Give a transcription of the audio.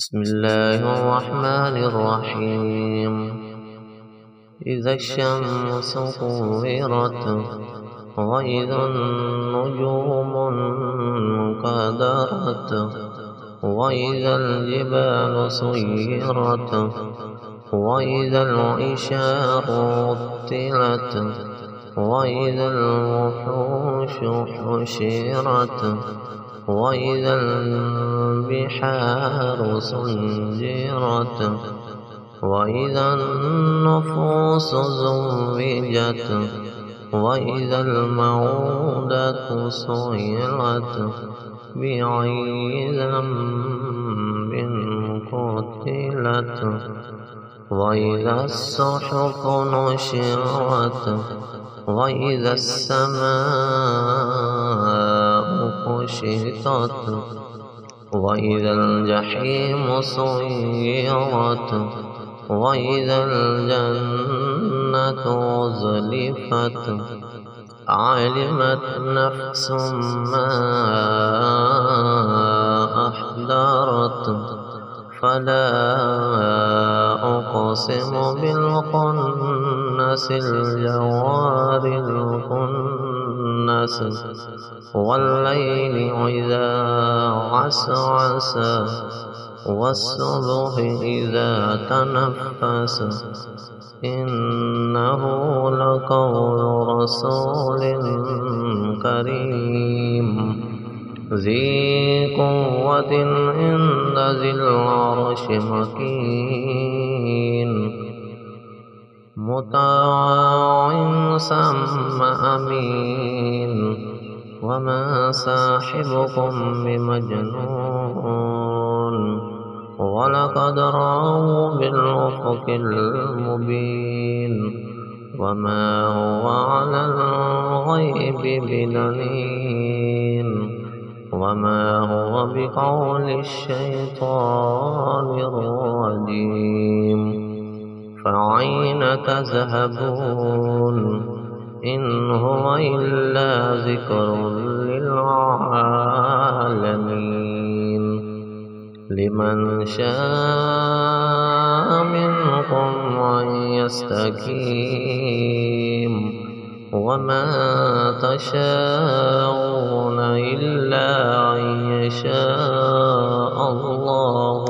بسم الله الرحمن الرحيم. إذا الشمس كورت وإذا النجوم انكدرت وإذا الجبال سيرت وإذا العشار عطلت وإذا الوحوش حشرت وإذا البحار سجرت وإذا النفوس زوجت وإذا الموءودة سئلت بأي ذنب قتلت وإذا الصحف نشرت وإذا السماء كشطت وإذا الجحيم سعرت وإذا الجنة أزلفت علمت نفس ما أحضرت فلا أقسم بالخنس الجوار الكنس والليل إذا عسعس والصبح إذا تنفس إنه لقول رسول كريم ذي قوة عند ذي العرش مكين مطاع ثم أمين وما صاحبكم بمجنون ولقد رآه بالأفق المبين وما هو على الغيب بدليل وما هو بقول الشيطان الرجيم فأين تذهبون إن هو إلا ذكر للعالمين لمن شاء منكم أن يستقيم وما تشاءون إلا أن يشاء الله